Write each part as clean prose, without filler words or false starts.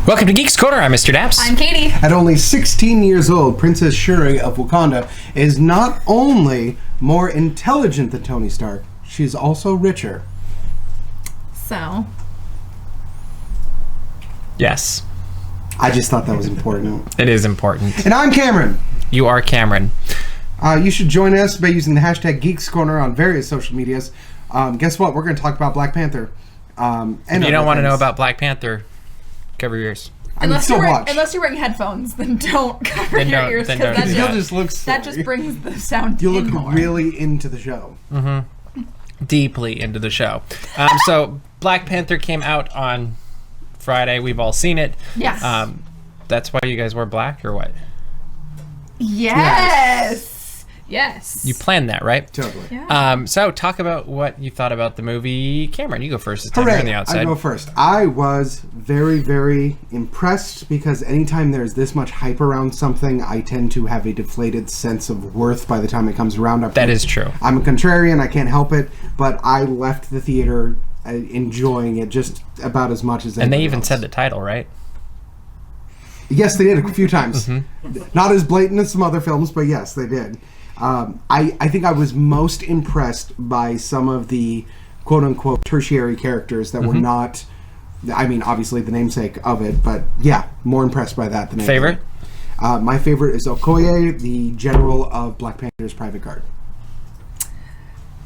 Welcome to Geeks Corner. I'm Mr. Daps. I'm Katie. At only 16 years old, Princess Shuri of Wakanda is not only more intelligent than Tony Stark, she's also richer. So. Yes. I just thought that was important. It is important. And I'm Cameron. You are Cameron. You should join us by using the hashtag Geeks Corner on various social medias. Guess what? We're going to talk about Black Panther. And if you don't want to know about Black Panther, cover your ears. Unless you're wearing headphones, then don't cover your ears, because that just brings the sound you in look more. really into the show. Mm-hmm. Deeply into the show. So Black Panther came out on Friday. We've all seen it. Yes. That's why you guys wore black, or what? Yes. You planned that, right? Totally. Yeah. So talk about what you thought about the movie. Cameron, you go first. This time you're on the outside. I go first. I was very, very impressed because anytime there's this much hype around something, I tend to have a deflated sense of worth by the time it comes around. That is true. I'm a contrarian. I can't help it. But I left the theater enjoying it just about as much as And they even else. said the title, right? Yes, they did a few times. Mm-hmm. Not as blatant as some other films, but yes, they did. I think I was most impressed by some of the quote-unquote tertiary characters that were not, I mean, obviously the namesake of it, but yeah, more impressed by that than anything. Favorite? My favorite is Okoye, the general of Black Panther's private guard.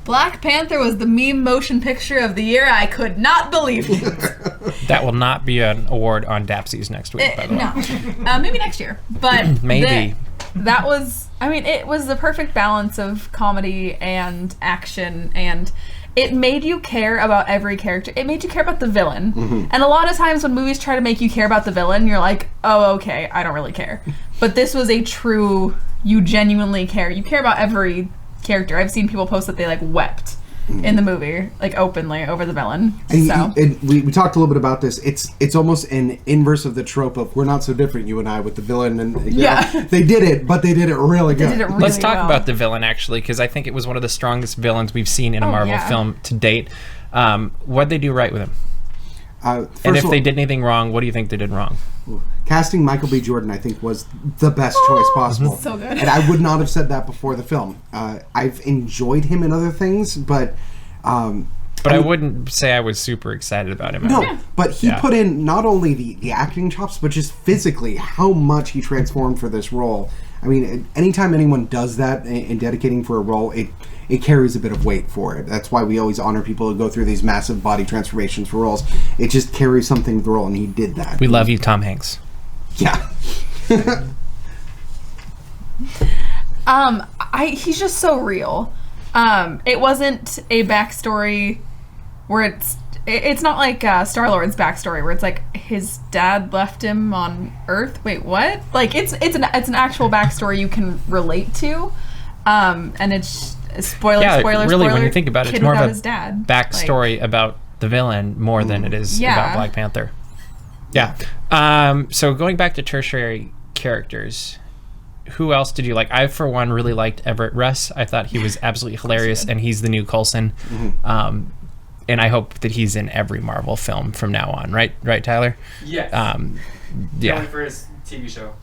Black Panther was the meme motion picture of the year. I could not believe it. That will not be an award on Dapsies next week, by the way. No. Maybe next year. But maybe. That was, I mean, it was the perfect balance of comedy and action, and it made you care about every character. It made you care about the villain. Mm-hmm. And a lot of times when movies try to make you care about the villain, you're like, oh, okay, I don't really care. But this was a true, you genuinely care. You care about every character. I've seen people post that they, like, wept in the movie, like, openly over the villain. And we talked a little bit about this. It's almost an inverse of the trope of we're not so different, you and I, with the villain. And you know, they did it, but they did it really good. Let's talk about the villain, actually, because I think it was one of the strongest villains we've seen in a Marvel film to date. What'd they do right with him? And if they did anything wrong, what do you think they did wrong? Casting Michael B. Jordan, I think, was the best choice possible. So good. And I would not have said that before the film. I've enjoyed him in other things, but I wouldn't say I was super excited about him. No, but he put in not only the acting chops, but just physically how much he transformed for this role. I mean, anytime anyone does that in dedicating for a role, it carries a bit of weight for it. That's why we always honor people who go through these massive body transformations for roles. It just carries something to the role, and he did that. We love you, Tom Hanks. Yeah. He's just so real. It wasn't a backstory where it's not like Star-Lord's backstory where it's like his dad left him on Earth. Wait, what? Like it's an actual backstory you can relate to, and it's spoiler. Really, when you think about it, it's more of a his dad. backstory about the villain more than it is about Black Panther. Yeah. So going back to tertiary characters, who else did you like? I, for one, really liked Everett Russ. I thought he was absolutely hilarious, and he's the new Coulson. Mm-hmm. And I hope that he's in every Marvel film from now on. Right, Tyler? Yes. Yeah. Only for his TV show.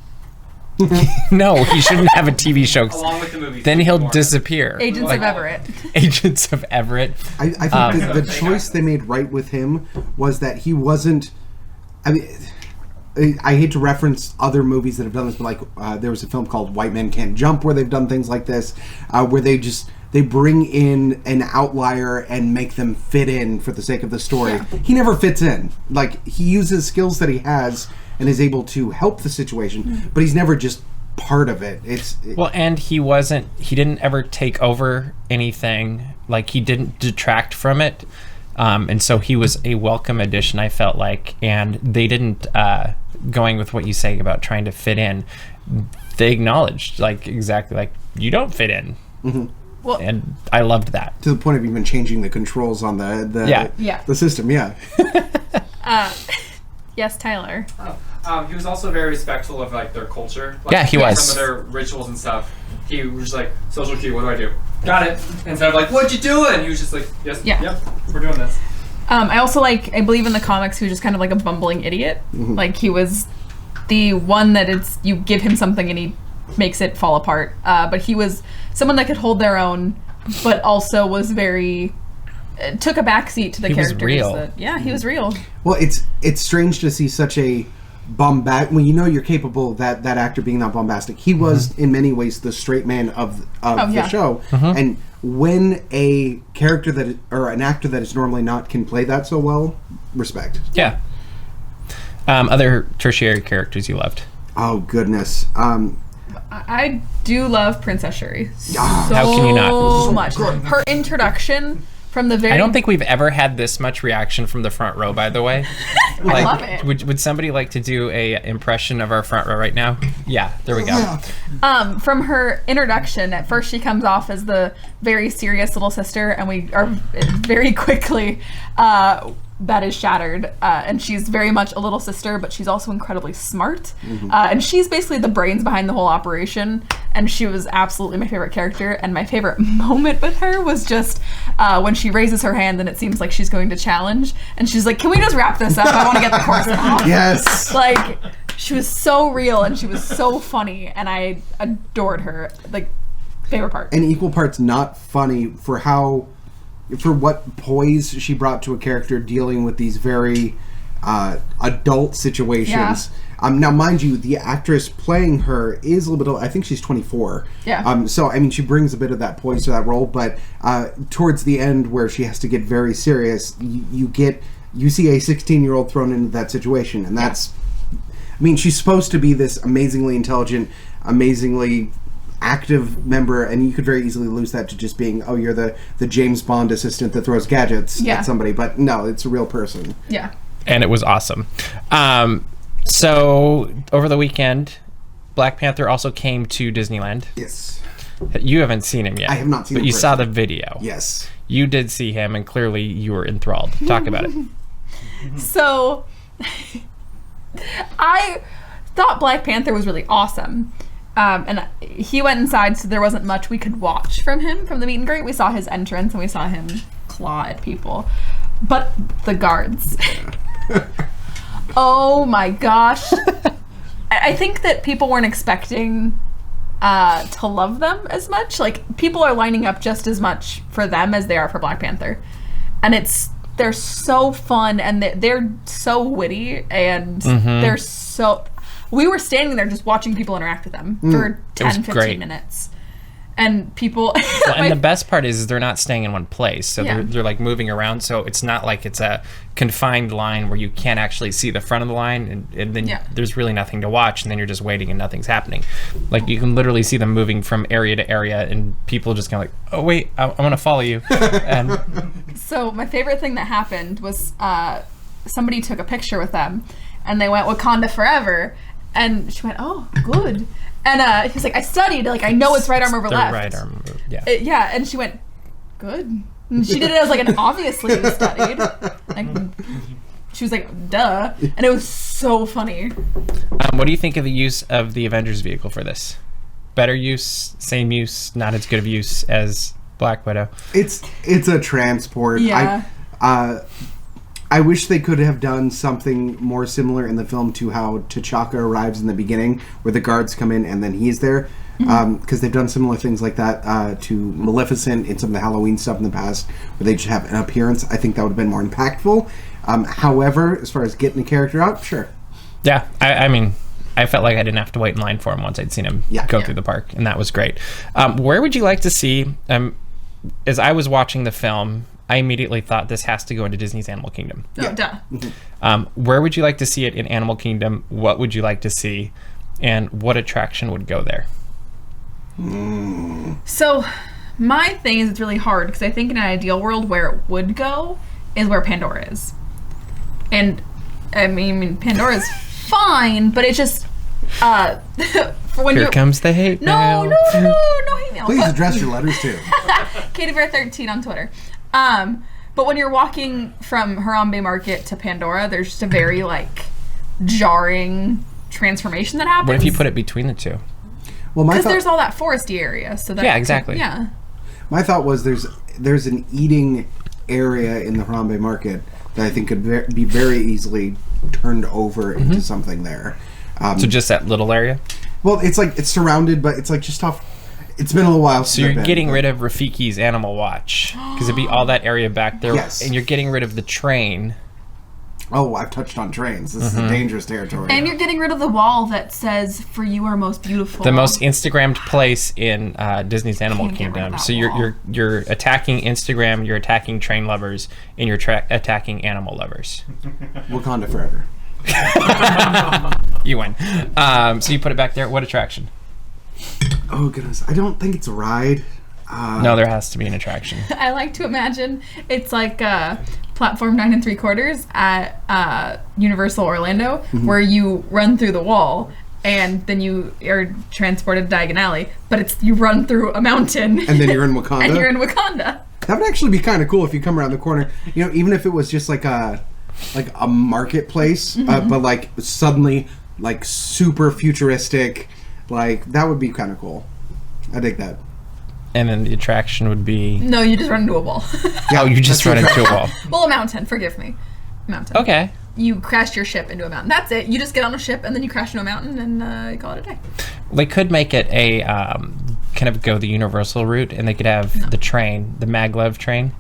No, he shouldn't have a TV show. Along with the movie. Then he'll disappear. Agents of Everett. Agents of Everett. I think the choice they made right with him was that he wasn't... I mean... I hate to reference other movies that have done this, but like there was a film called White Men Can't Jump where they've done things like this, where they bring in an outlier and make them fit in for the sake of the story. Yeah. He never fits in. Like, he uses skills that he has and is able to help the situation, but he's never just part of it. And he didn't ever take over anything. Like, he didn't detract from it. And so he was a welcome addition, I felt like, and they didn't, going with what you say about trying to fit in, they acknowledged, like, exactly, like, you don't fit in. Mm-hmm. Well, and I loved that. To the point of even changing the controls on the system, Yes, Tyler. He was also very respectful of, like, their culture. Like, yeah, he was. Some of their rituals and stuff. He was just like, social cue, what do I do? Got it. Instead of like, what you doing? He was just like, yes, yep, we're doing this. I also I believe in the comics he was just kind of like a bumbling idiot. Mm-hmm. Like he was the one that you give him something and he makes it fall apart. But he was someone that could hold their own, but also was very took a backseat to the characters. Was real. He was real. Well, it's strange to see such a when you know you're capable that actor being that bombastic. He was in many ways the straight man of the show, and when a character or an actor that is normally not can play that so well, respect. Yeah. Other tertiary characters you loved? Oh goodness. I do love Princess Sarie so how can you not? So much. Her introduction from the very... I don't think we've ever had this much reaction from the front row, by the way. I love it. Would somebody like to do a impression of our front row right now? Yeah, there we go. From her introduction, at first she comes off as the very serious little sister, and we are very quickly... that is shattered, and she's very much a little sister, but she's also incredibly smart, and she's basically the brains behind the whole operation, and she was absolutely my favorite character. And my favorite moment with her was just when she raises her hand and it seems like she's going to challenge, and she's like, can we just wrap this up? I want to get the course off. Yes. Like, she was so real and she was so funny, and I adored her. Like, favorite part. And equal parts not funny for what poise she brought to a character dealing with these very adult situations. Yeah. Now, mind you, the actress playing her is a little bit old. I think she's 24. Yeah. So, I mean, she brings a bit of that poise to that role, but towards the end where she has to get very serious, you see a 16-year-old thrown into that situation, and that's... I mean, she's supposed to be this amazingly intelligent, amazingly active member, and you could very easily lose that to just being, oh, you're the James Bond assistant that throws gadgets at somebody. But no, it's a real person. Yeah. And it was awesome. So over the weekend, Black Panther also came to Disneyland. Yes. You haven't seen him yet. I have not seen him. But you saw the video. Yes. You did see him, and clearly you were enthralled. Talk about it. So, I thought Black Panther was really awesome. And he went inside, so there wasn't much we could watch from him from the meet and greet. We saw his entrance and we saw him claw at people. But the guards. Oh my gosh. I think that people weren't expecting to love them as much. Like, people are lining up just as much for them as they are for Black Panther. And they're so fun, and they're so witty, and they're so... We were standing there just watching people interact with them for 10, 15 minutes. And people... Well, and the best part is they're not staying in one place. So they're like moving around. So it's not like it's a confined line where you can't actually see the front of the line. And then there's really nothing to watch. And then you're just waiting and nothing's happening. Like, you can literally see them moving from area to area. And people just kind of like, oh, wait, I want to follow you. And so my favorite thing that happened was somebody took a picture with them. And they went, Wakanda forever. And she went, oh, good. And he's like, I studied. Like, I know it's right arm over left. Right arm over, yeah. Yeah, and she went, good. And she did it as like an obviously you studied. Like, she was like, duh. And it was so funny. What do you think of the use of the Avengers vehicle for this? Better use, same use, not as good of use as Black Widow? It's a transport. Yeah. I wish they could have done something more similar in the film to how T'Chaka arrives in the beginning, where the guards come in and then he's there. Because they've done similar things like that to Maleficent in some of the Halloween stuff in the past, where they just have an appearance. I think that would have been more impactful. However, as far as getting a character out, sure. Yeah, I mean, I felt like I didn't have to wait in line for him once I'd seen him go through the park, and that was great. Where would you like to see, as I was watching the film, I immediately thought this has to go into Disney's Animal Kingdom. Oh, duh. Where would you like to see it in Animal Kingdom? What would you like to see? And what attraction would go there? So, my thing is, it's really hard, because I think in an ideal world where it would go is where Pandora is. And, I mean, Pandora is fine, but it just... for when Here comes the hate mail. No hate mail. Please address your letters too. KatieBear13 on Twitter. But when you're walking from Harambe Market to Pandora, there's just a very, like, jarring transformation that happens. What if you put it between the two? Well, because there's all that foresty area. So that exactly. Yeah. My thought was there's an eating area in the Harambe Market that I think could be very easily turned over into something there. So just that little area? Well, it's like it's surrounded, but it's like just off. It's been a little while. So you're getting rid of Rafiki's Animal Watch because it'd be all that area back there, and you're getting rid of the train. Oh, I've touched on trains. This is a dangerous territory. And you're getting rid of the wall that says "For you are most beautiful." The most Instagrammed place in Disney's Animal Kingdom. So you're attacking Instagram, you're attacking train lovers, and you're attacking animal lovers. Wakanda forever. You win. So you put it back there. What attraction? Oh goodness, I don't think it's a ride. No, there has to be an attraction. I like to imagine it's like platform 9 3/4 at Universal Orlando, where you run through the wall and then you are transported diagonally, but it's you run through a mountain and then you're in Wakanda. And you're in Wakanda. That would actually be kind of cool if you come around the corner. You know, even if it was just like a marketplace, but like suddenly like super futuristic, like that would be kind of cool. I dig that. And then the attraction would be... No, you just run into a wall. Oh, you just run into a wall. Well, a mountain. Forgive me. Mountain. Okay. You crashed your ship into a mountain. That's it. You just get on a ship and then you crash into a mountain and you call it a day. They could make it a kind of go the Universal route, and they could have the train, the maglev train,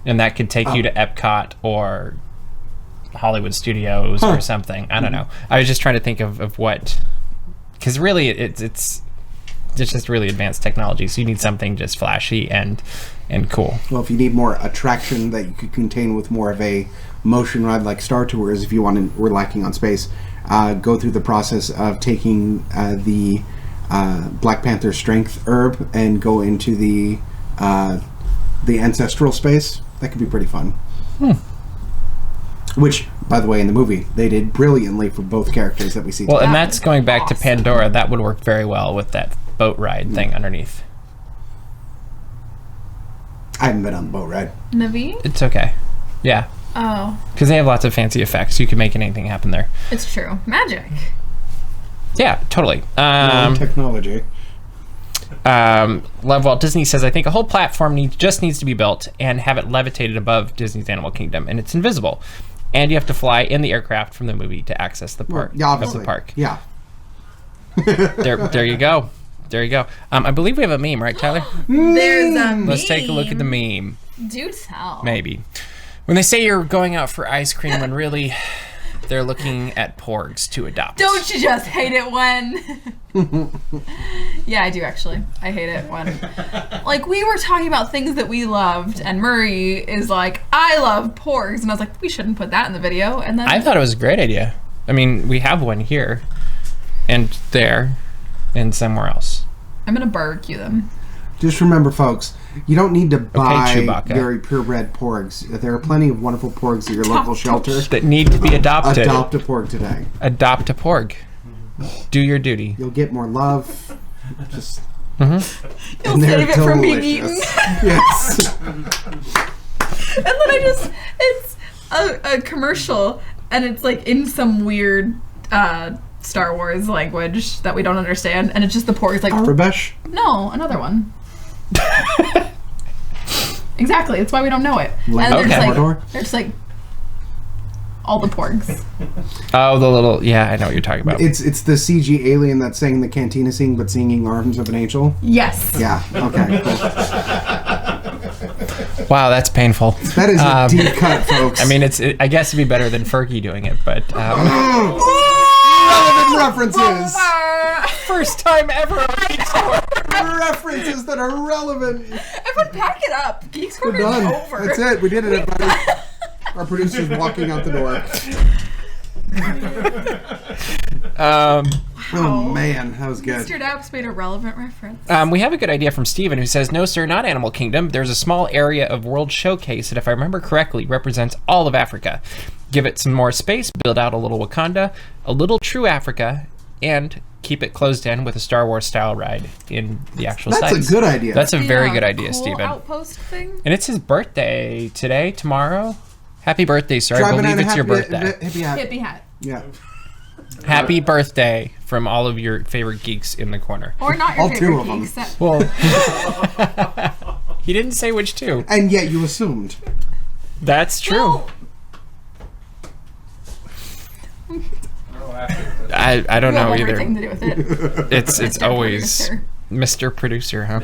and that could take you to Epcot or Hollywood Studios or something. I don't know. I was just trying to think of what... Because really, it's just really advanced technology, so you need something just flashy and cool. Well, if you need more attraction that you could contain with more of a motion ride like Star Tours, if you we're lacking on space, go through the process of taking the Black Panther strength herb and go into the ancestral space. That could be pretty fun. Which, by the way, in the movie, they did brilliantly for both characters that we see. Well, and that's going back to Pandora. That would work very well with that boat ride thing underneath. I haven't been on the boat ride. Naveen? It's okay. Yeah. Oh. Because they have lots of fancy effects. You can make anything happen there. It's true. Magic. Yeah, totally. Technology. Love Walt Disney says, I think a whole platform just needs to be built and have it levitated above Disney's Animal Kingdom, and it's invisible. And you have to fly in the aircraft from the movie to access the park. Yeah, obviously. The park. Yeah. There you go. There you go. I believe we have a meme, right, Tyler? There's a meme. Let's take a look at the meme. Do tell. Maybe. When they say you're going out for ice cream, when really they're looking at porgs to adopt. Don't you just hate it when... Yeah, I do actually. I hate it when... Like, we were talking about things that we loved, and Murray is like, I love porgs. And I was like, we shouldn't put that in the video. And then I thought it was a great idea. I mean, we have one here, and there, and somewhere else. I'm going to barbecue them. Just remember, folks, you don't need to buy Chewbacca. very purebred porgs. There are plenty of wonderful porgs at your local shelter. That need to be adopted. Adopt a porg today. Adopt a porg. Do your duty. You'll get more love. Just You'll save it from being eaten. Yes. And then it's a commercial, and it's like in some weird Star Wars language that we don't understand, and it's just the porgs like... Arabesh? No, another one. Exactly, that's why we don't know it. Like, and there's like all the porgs. Oh, the little... Yeah, I know what you're talking about. It's the CG alien that's sang the Cantina scene, but singing Arms of an Angel? Yes. Yeah, okay, cool. Wow, that's painful. That is a deep cut, folks. I mean, I guess it'd be better than Fergie doing it, but... Relevant references! First time ever on Geeks Corner. References that are relevant. Everyone pack it up. Geeks We're Corner is done. over. That's it. We did it, everybody. Our producer's walking out the door. Oh man, that was good. Mr. DAPs made a relevant reference. We have a good idea from Steven, who says, no sir, not Animal Kingdom. There's a small area of World Showcase that, if I remember correctly, represents all of Africa. Give it some more space, build out a little Wakanda, a little true Africa, and keep it closed in with a Star Wars style ride in the actual sites. That's a good idea. That's a very good idea, cool Steven. Outpost thing. And it's his birthday today, tomorrow. Happy birthday, sir. I believe it's your birthday. Hippie hat. Yeah. Happy birthday from all of your favorite geeks in the corner. Or not your All favorite two of them. geeks. Well, he didn't say which two. And yet you assumed. That's true. Well, I don't know either. Everything to do with it. It's always Mr. Producer, huh?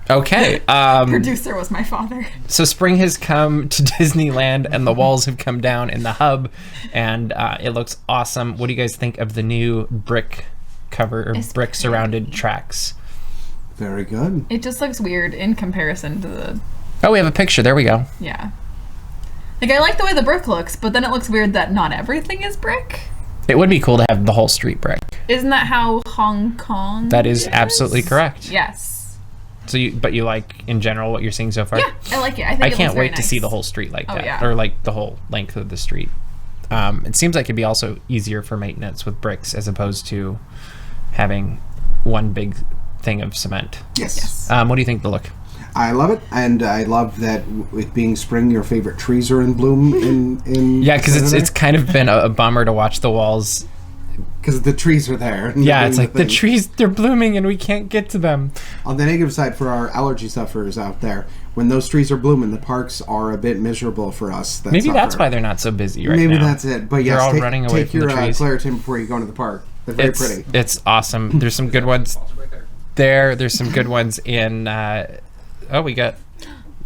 Okay. Producer was my father. So spring has come to Disneyland, and the walls have come down in the hub, and it looks awesome. What do you guys think of the new brick cover or brick surrounded tracks? Very good. It just looks weird in comparison to the... Oh, we have a picture. There we go. Yeah. Like, I like the way the brick looks, but then it looks weird that not everything is brick. It would be cool to have the whole street brick. Isn't that how Hong Kong That is absolutely correct. Yes. So you like, in general, what you're seeing so far? Yeah, I like it. I think I it can't looks very wait to nice. see the whole street like that. Yeah. Or like the whole length of the street. It seems like it'd be also easier for maintenance with bricks as opposed to having one big thing of cement. Yes. What do you think of the look? I love it, and I love that with being spring, your favorite trees are in bloom in Yeah, because Canada. it's kind of been a bummer to watch the walls. Because the trees are there. Yeah, it's like the trees, they're blooming and we can't get to them. On the negative side, for our allergy sufferers out there, when those trees are blooming, the parks are a bit miserable for us. Maybe that's why they're not so busy right now. Maybe that's it. But yes, They're all running away take from your the trees. Claritin before you go into the park. They're very pretty. It's awesome. There's some good ones there. There's some good ones in... we got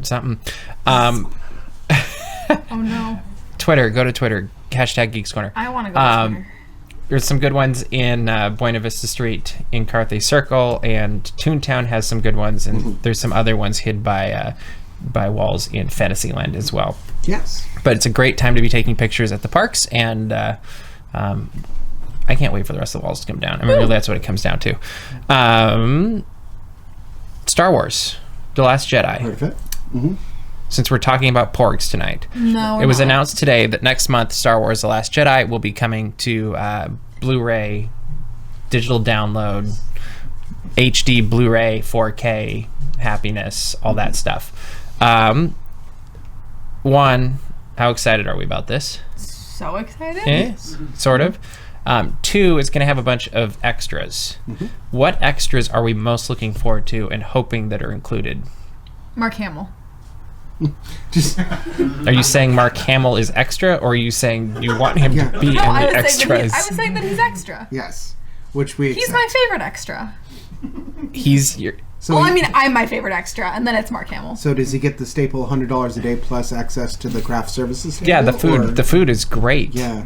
something. Oh, no. Twitter. Go to Twitter. Hashtag Geeks Corner. I want to go to Twitter. There's some good ones in Buena Vista Street in Carthay Circle, and Toontown has some good ones, and there's some other ones hid by walls in Fantasyland as well. Yes. But it's a great time to be taking pictures at the parks, and I can't wait for the rest of the walls to come down. I mean, really, that's what it comes down to. Star Wars, The Last Jedi. Perfect. Mm-hmm. Since we're talking about porgs tonight, No, it was announced today that next month Star Wars The Last Jedi will be coming to Blu-ray, digital download, HD Blu-ray, 4K, happiness, all that stuff. One, how excited are we about this? So excited. Yes. Sort of. Two, it's going to have a bunch of extras. What extras are we most looking forward to and hoping that are included? Mark Hamill. Just Are you saying Mark Hamill is extra, or are you saying you want him to be in No, I the was saying extras? I was saying that he's extra. yes, which we. He's accept. my favorite extra. He's your... So Well, he- I mean, I'm my favorite extra, and then it's Mark Hamill. So does he get the staple $100 a day plus access to the craft services? Yeah, the table, food. or- The food is great. Yeah,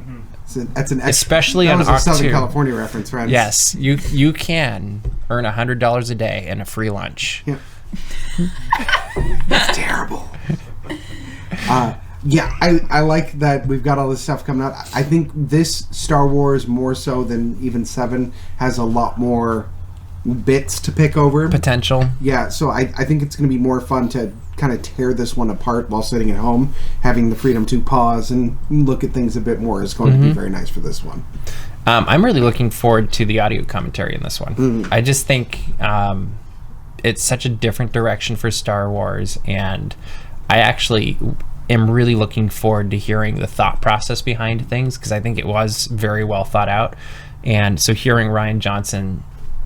that's an extra, Especially that on was a Southern Octu. California reference, friends. Yes, you can earn $100 a day and a free lunch. Yeah. That's terrible. Yeah, I like that we've got all this stuff coming out. I think this Star Wars, more so than even 7, has a lot more bits to pick over. Potential. Yeah, so I think it's going to be more fun to kind of tear this one apart while sitting at home. Having the freedom to pause and look at things a bit more is going to be very nice for this one. I'm really looking forward to the audio commentary in this one. I just think it's such a different direction for Star Wars, and I actually am really looking forward to hearing the thought process behind things, because I think it was very well thought out. And so hearing Rian Johnson,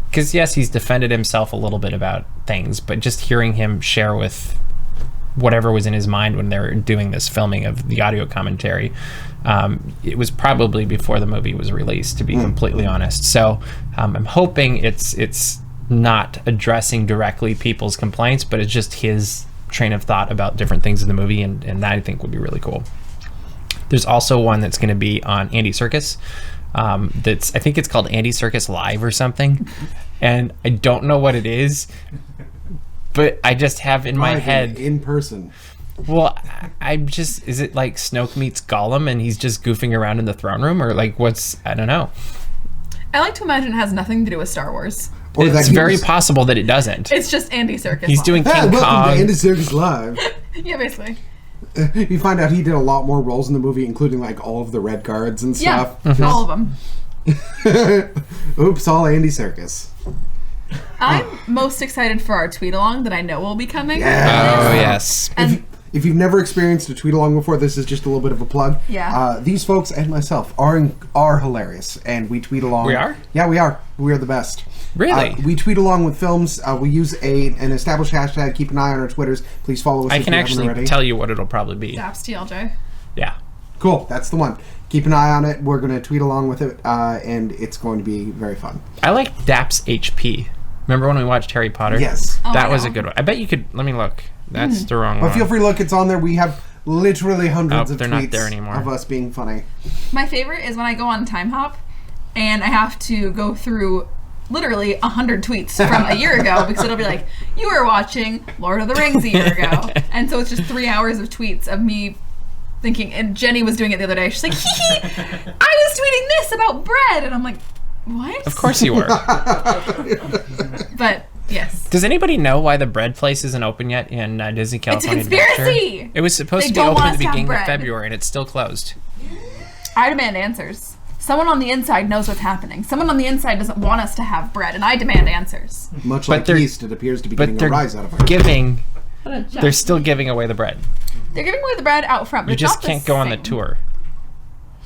because yes, he's defended himself a little bit about things, but just hearing him share with whatever was in his mind when they were doing this filming of the audio commentary, it was probably before the movie was released, to be completely honest. So I'm hoping it's not addressing directly people's complaints, but it's just his train of thought about different things in the movie, and that I think would be really cool. There's also one that's going to be on Andy Serkis. I think it's called Andy Serkis Live or something, and I don't know what it is, but I just have in my head in person. Well, is it like Snoke meets Gollum and he's just goofing around in the throne room, or like I don't know. I like to imagine it has nothing to do with Star Wars. Or that It's he very was- possible that it doesn't. It's just Andy Serkis. He's live. doing Hey, King welcome Kong. to Andy Serkis Live. Yeah, basically. You find out he did a lot more roles in the movie, including like all of the Red Guards and Yeah, stuff. all of them. Oops, all Andy Serkis. I'm most excited for our tweet along that I know will be coming. Oh yes. And If you've never experienced a tweet along before, this is just a little bit of a plug. Yeah. These folks and myself are hilarious, and we tweet along. We are? Yeah, we are. We are the best. Really? We tweet along with films. We use an established hashtag. Keep an eye on our Twitters. Please follow us. I if can you haven't actually already. tell you what it'll probably be. DAPs TLJ. Yeah. Cool. That's the one. Keep an eye on it. We're going to tweet along with it, and it's going to be very fun. I like DAPs HP. Remember when we watched Harry Potter? Yes. That was a good one. I bet you could... Let me look. That's the wrong one. But feel free to look. It's on there. We have literally hundreds of they're tweets not there anymore. of us being funny. My favorite is when I go on Time Hop, and I have to go through literally 100 tweets from a year ago, because it'll be like, you were watching Lord of the Rings a year ago. And so it's just 3 hours of tweets of me thinking, and Jenny was doing it the other day. She's like, hee hee, I was tweeting this about bread. And I'm like, what? Of course you were. But, yes. Does anybody know why the bread place isn't open yet in Disney California It's a conspiracy! Adventure? It was supposed They to be don't open want at the us to have beginning of bread. February, and it's still closed. I demand answers. Someone on the inside knows what's happening. Someone on the inside doesn't want us to have bread, and I demand answers. Much But like they're- yeast, it appears to be But getting a they're rise out of our giving... They're still giving away the bread. They're giving away the bread out front, but You it's just not the can't go on the same. tour.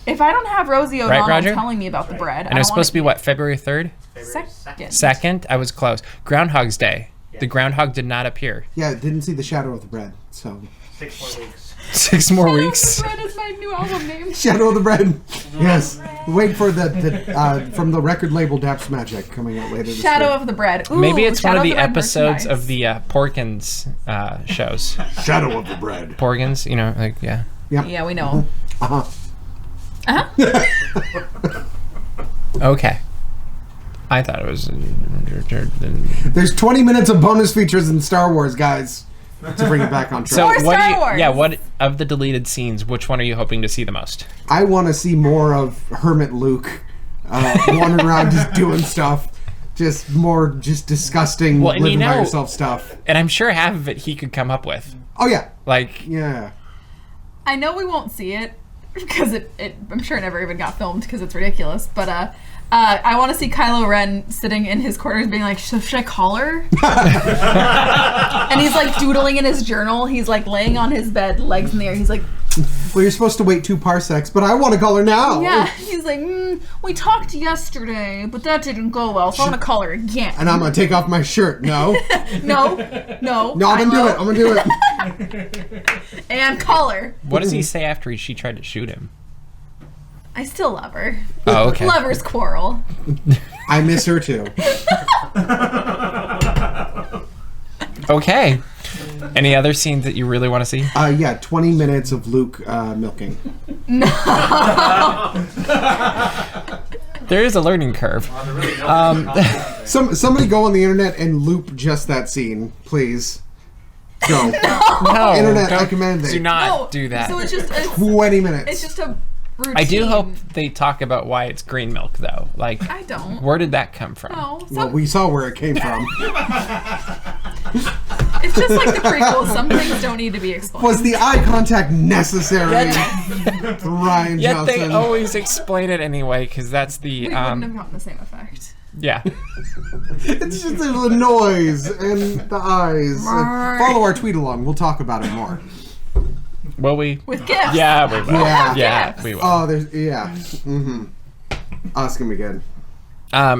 If I don't have Rosie O'Donnell Roger? telling me about the bread, And it was supposed to be, what, February 3rd? Second. 2nd? I was close. Groundhog's Day. The groundhog did not appear. Yeah, didn't see the shadow of the bread, so... 6 more weeks. 6 more Shadow of weeks. the Bread is my new album name. Shadow of the Bread. Yes. Wait for the from the record label Daps Magic coming out later this Shadow year. of the Bread. Ooh, Maybe it's one Shadow of the Bread episodes merchandise. of the Porkins shows. Shadow of the Bread. Porkins, you know, like, yeah. Yep. Yeah, we know. Uh-huh. Okay. I thought it was... There's 20 minutes of bonus features in Star Wars, guys, to bring it back on track. So More what do Star you... Wars. Yeah, what of the deleted scenes, which one are you hoping to see the most? I want to see more of Hermit Luke wandering around just doing stuff. Just more just disgusting Well, and living you by know- yourself stuff. And I'm sure half of it he could come up with. Oh, yeah. Like, Yeah. I know we won't see it because I'm sure it never even got filmed because it's ridiculous. But I want to see Kylo Ren sitting in his quarters being like, so should I call her? And he's like doodling in his journal. He's like laying on his bed, legs in the air. He's like, Well, you're supposed to wait 2 parsecs, but I want to call her now. yeah. He's like, we talked yesterday, but that didn't go well, so I'm gonna call her again. And I'm going to take off my shirt. No. No, No, I'm going to do it. I'm going to do it. And call her. what does he say after she tried to shoot him? I still love her. Oh, okay. Lovers quarrel. I miss her, too. Okay. Any other scenes that you really want to see? Yeah, 20 minutes of Luke milking. There is a learning curve. Somebody go on the internet and loop just that scene, please. Go. No. Internet, I don't- command thee. Do not No, do that. So it's just 20 minutes. it's just a routine. I do hope they talk about why it's green milk, though. Like, I don't. where did that come from? No, Well, we saw where it came from. it's just like the prequels. Some things don't need to be explained. Was the eye contact necessary? Ryan Yet Johnson. they always explain it anyway, because that's the... we wouldn't have gotten the same effect. yeah. It's just the noise and the eyes. Follow our tweet along. We'll talk about it more. Will we? With gifts. Yeah, we will. Yeah. Yeah, we will. Oh, there's Mm-hmm. Oh, it's gonna be good.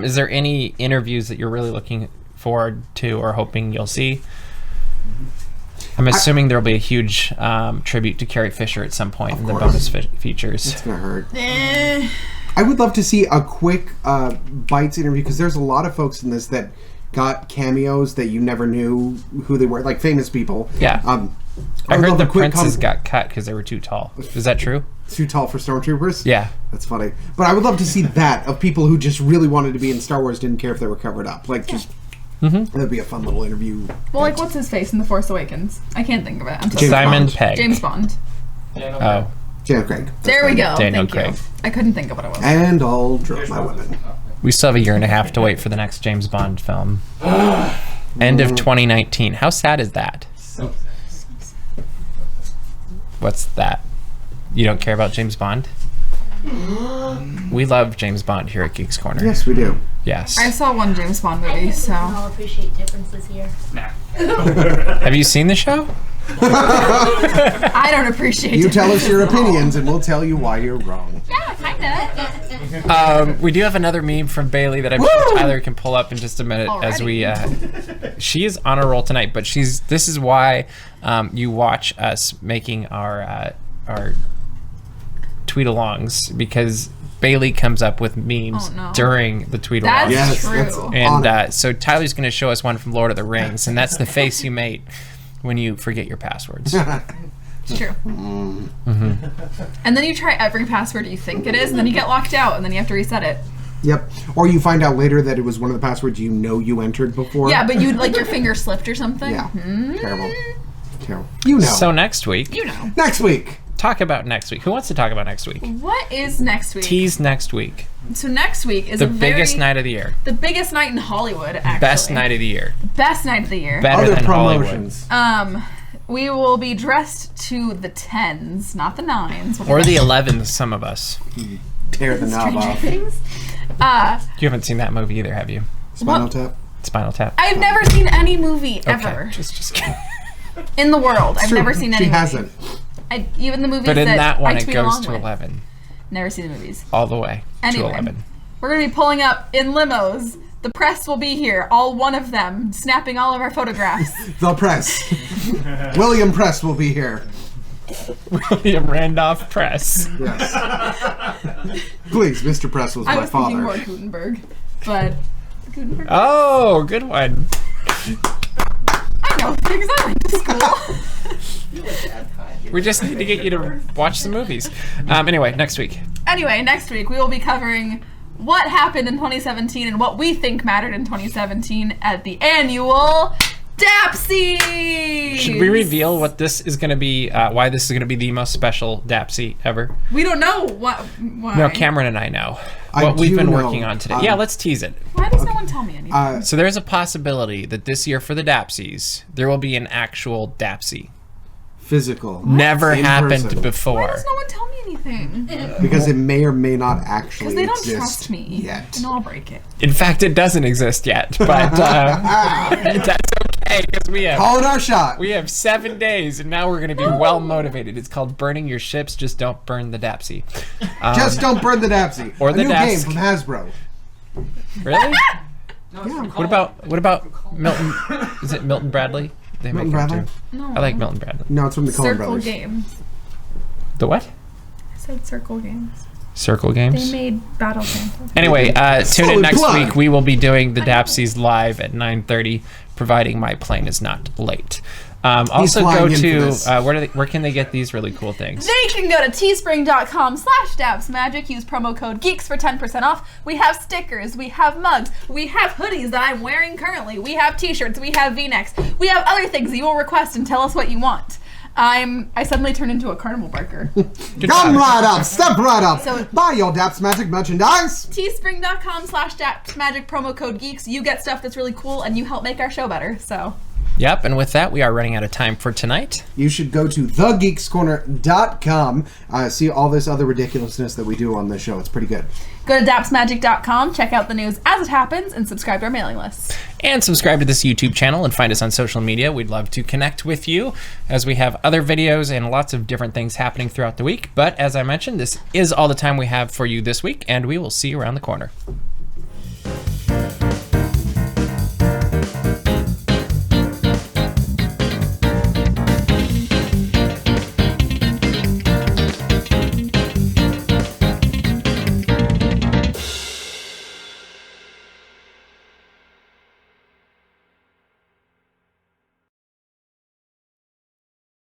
Is there any interviews that you're really looking forward to or hoping you'll see? I'm assuming there'll be a huge tribute to Carrie Fisher at some point in the bonus features. It's gonna hurt. Eh. I would love to see a quick Bites interview because there's a lot of folks in this that got cameos that you never knew who they were, like famous people. Yeah. I would heard love the a quick princes got cut because they were too tall. Is that true? Too tall for stormtroopers. Yeah. That's funny. But I would love to see that of people who just really wanted to be in Star Wars, didn't care if they were covered up. Like, just that'd be a fun little interview. Well, like what's his face in The Force Awakens? I can't think of it. I'm so James sorry. Simon Bond. Pegg. James Bond. Oh. Daniel Craig. There we go. Daniel Thank Craig. you. I couldn't think of what it was. And I'll drop my weapon. We still have a year and a half to wait for the next James Bond film. End of 2019. How sad is that? What's that? You don't care about James Bond? We love James Bond here at Geeks Corner. Yes, we do. Yes. I saw one James Bond movie, so I'll appreciate differences here. Have you seen the show? I don't appreciate You it. tell us your opinions, and we'll tell you why you're wrong. Yeah, kinda. We do have another meme from Bailey that I'm sure Tyler can pull up in just a minute as we. She is on a roll tonight, but this is why you watch us making our tweet-alongs because Bailey comes up with memes during the tweet-alongs. That's true. And so Tyler's going to show us one from Lord of the Rings, and that's the face you make when you forget your passwords. It's true. Mm-hmm. And then you try every password you think it is, and then you get locked out, and then you have to reset it. Yep. Or you find out later that it was one of the passwords you entered before. Yeah, but you like your finger slipped or something. Yeah. Terrible. You know. So next week. Next week. Talk about next week. Who wants to talk about next week? What is next week? Tease next week. So next week is the biggest night of the year. The biggest night in Hollywood, actually. Best night of the year. Best night of the year. Better Other than promotions. Hollywood. We will be dressed to the 10s, not the 9s. Or the 11s, some of us. Tear the knob off. Things. You haven't seen that movie either, have you? Spinal Tap? Spinal Tap. I've never seen any movie ever. Okay, just kidding. In the world. I've never seen any She movie. hasn't. Even the movies But in that one, I it tweet goes along to with. 11. Never seen the movies. All the way Anyway. to 11. We're going to be pulling up in limos. The press will be here, all one of them, snapping all of our photographs. The press. William Press will be here. William Randolph Press. Yes. Please, Mr. Press was I my was father. thinking more Gutenberg, but Gutenberg. Oh, good one. I know things. I went to school. We just need to get you to watch some movies. Anyway, next week. Anyway, next week we will be covering what happened in 2017 and what we think mattered in 2017 at the annual DAPs. Should we reveal what this is going to be, why this is going to be the most special DAPs ever? We don't know why. No, Cameron and I know I what we've do been know. working on today. Yeah, let's tease it. Why does no one tell me anything? So there's a possibility that this year for the DAPs, there will be an actual DAPs. Physical. Never In happened person. before. Why does no one tell me anything? Because it may or may not actually Because they don't exist trust me. yet. And I'll break it. In fact, it doesn't exist yet, but that's okay because Calling our shot. we have 7 days, and now we're going to be well motivated. It's called Burning Your Ships. Just don't burn the DAPs. Just don't burn the DAPSy. Or a the new desk. game from Hasbro. Really? No, it's Yeah. What about Milton? Is it Milton Bradley? They Milton make it Bradley? too. No. I like Milton Bradley. No, it's from the Coen Circle Brothers. Games. The what? I said Circle Games. Circle They Games. made Battle Panther. Anyway, tune in Solid next plug. week. We will be doing the DAPSs live at 9:30, providing my plane is not late. Also, flying go in for to this. where can they get these really cool things? They can go to teespring.com/dapsmagic. Use promo code GEEKS for 10% off. We have stickers, we have mugs, we have hoodies that I'm wearing currently, we have t-shirts, we have v-necks, we have other things that you will request and tell us what you want. I suddenly turned into a carnival barker. Come right up, step right up. So- Buy your Daps Magic merchandise. teespring.com/dapsmagic, promo code GEEKS. You get stuff that's really cool and you help make our show better. So Yep, and with that, we are running out of time for tonight. You should go to thegeekscorner.com. See all this other ridiculousness that we do on this show. It's pretty good. go to dapsmagic.com, check out the news as it happens, and subscribe to our mailing list. And subscribe to this YouTube channel and find us on social media. We'd love to connect with you as we have other videos and lots of different things happening throughout the week. But as I mentioned, this is all the time we have for you this week, and we will see you around the corner.